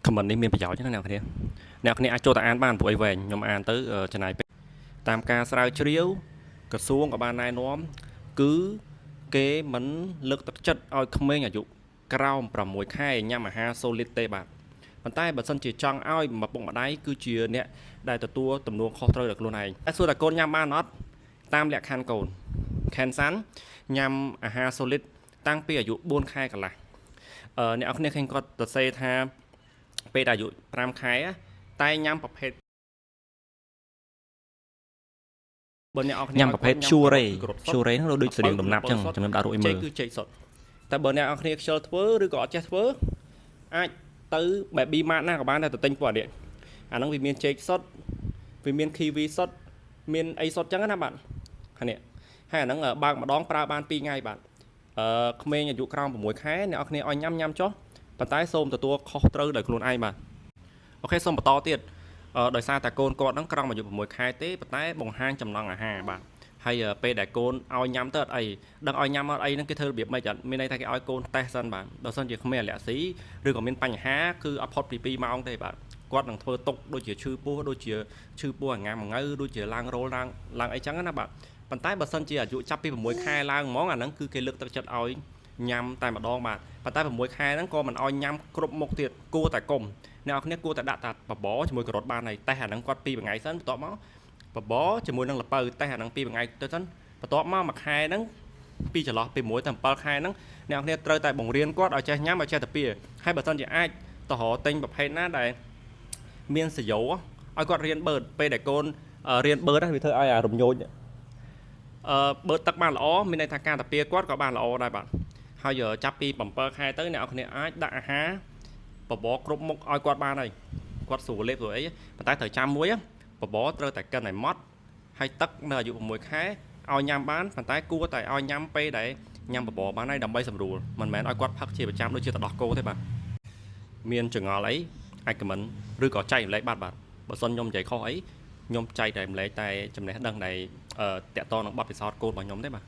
ខមមិននេះមានប្រយោជន៍ណាស់អ្នកគ្នាអាចចូលទៅអានបានព្រោះអីវែងខ្ញុំអានទៅចំណាយពេលតាមការស្រាវជ្រាវក្រសួងក៏បានណែនាំគឺគេមិនលើកទឹកចិត្តឲ្យក្មេងអាយុក្រោម6ខែញ៉ាំអាហារសូលីតទេបាទប៉ុន្តែបើសិនជាចង់ឲ្យឪពុកម្ដាយគឺជាអ្នកដែលទទួលទំនួលខុសត្រូវដល់ខ្លួនឯងតែសួរតែកូនញ៉ាំបានអត់តាមលក្ខខណ្ឌកូនខេនសាន់ញ៉ាំអាហារសូលីតតាំងពីអាយុ4ខែកន្លះអ្នកនរគ្នាឃើញគាត់សរសេរថាពេលអាយុ5ខែតែញ៉ាំប្រភេទបើអ្នកនរគ្នាញ៉ាំប្រភេទឈូរ៉េហ្នឹងដូចស្រៀងដំណាប់ចឹងជំនុំដាក់រួចមើលគឺចេកសុទ្ធតែបើអ្នកនរគ្នាខ្ជិលធ្វើឬក៏អត់ចេះធ្វើអាចទៅ Baby Mart ណាក៏បានតែទិញពួកនេះអាហ្នឹងវាមានចេកសុទ្ធវាមាន kiwi សុទ្ធមានអីសុទ្ធចឹងណាបាទនេះហើយអាហ្នឹងបើកម្ដងប្រើបាន2ថ្ងៃបាទក្មេងអាយុក្រោម6ខែអ្នកនរគ្នាឲ្យញ៉ាំចុះប៉ុន្តែសូមទទួលខុសត្រូវដោយខ្លួនឯងបាទអូខេសូមបន្តទៀតដោយសារតែកូនគាត់ហ្នឹងក្រោមអាយុ6ខែទេប៉ុន្តែបង្ហាញចំណង់អាហារបាទហើយពេលដែលកូនឲ្យញ៉ាំទៅអត់អីដឹងឲ្យញ៉ាំអត់អីហ្នឹងគេធ្វើរបៀបម៉េចអត់មានន័យថាគេឲ្យកូនតេស្តសិនបាទបើសិនជាគ្មានអាឡែស៊ីឬក៏មានបញ្ហាគឺអត់ផុតពី2ម៉ោងទេបាទគាត់នឹងធ្វើទុកដូចជាឈឺពោះដូចជាឈឺពោះអាងាំងើដូចជាឡើងរោលឡើងអីចឹងណាបាទប៉ុន្តែបើសិនជាអាយុចាប់ពី6ខែឡើងហ្មងអាហ្នឹងគឺគេលើកទឹកចិត្តឲ្យញ៉ាំតែម្ដងបាទប៉ុន្តែ6ខែហ្នឹងក៏មិនឲ្យញ៉ាំគ្រប់មុខទៀតគួរតែកុំអ្នកនរគ្នាគួរតែដាក់តែបបរជាមួយការ៉ុតបានហើយតែអាហ្នឹងគាត់2ថ្ងៃសិនបន្ទាប់មកបបរជាមួយនឹងល្ពៅតែអាហ្នឹង2ថ្ងៃទៅសិនបន្ទាប់មកមួយខែហ្នឹងពីចន្លោះពី1ទៅ7ខែហ្នឹងអ្នកនរគ្នាត្រូវតែបង្រៀនគាត់ឲ្យចេះញ៉ាំឲ្យចេះតែពីហើយបើសិនជាអាចទៅរកទិញប្រភេទណាដែលមានសយោឲ្យគាត់រៀនបឺតពេលដែលកូនរៀនបឺតវាធ្វើឲ្យអារំញោចបឺតទឹកបានល្អមានន័យថាការតាពីគាត់ក៏បានល្អដែរបាទហើយចាប់ពី7ខែទៅអ្នកនរគ្នាអាចដាក់អាហារបបរគ្រប់មុខឲ្យគាត់បានហើយគាត់ស្រួលលេបស្រួលអីប៉ុន្តែត្រូវចាំមួយបបរត្រូវតែកិនឲ្យម៉ត់ហើយទឹកនៅអាយុ6ខែឲ្យញ៉ាំបានប៉ុន្តែគួរតែឲ្យញ៉ាំពេលដែលញ៉ាំបបរបានហើយដើម្បីសម្រួលមិនមែនឲ្យគាត់ផឹកជាប្រចាំដូចជាទឹកដោះគោទេបាទមានចងល់អីអាចខមមិនឬក៏ចែកម្លែកបាទបើសិនខ្ញុំនិយាយខុសអីខ្ញុំចែកតែម្លែកតែចំណេះដឹងដែលតាក់ទងនឹងបទពិសោធន៍កូនរបស់ខ្ញុំទេបាទ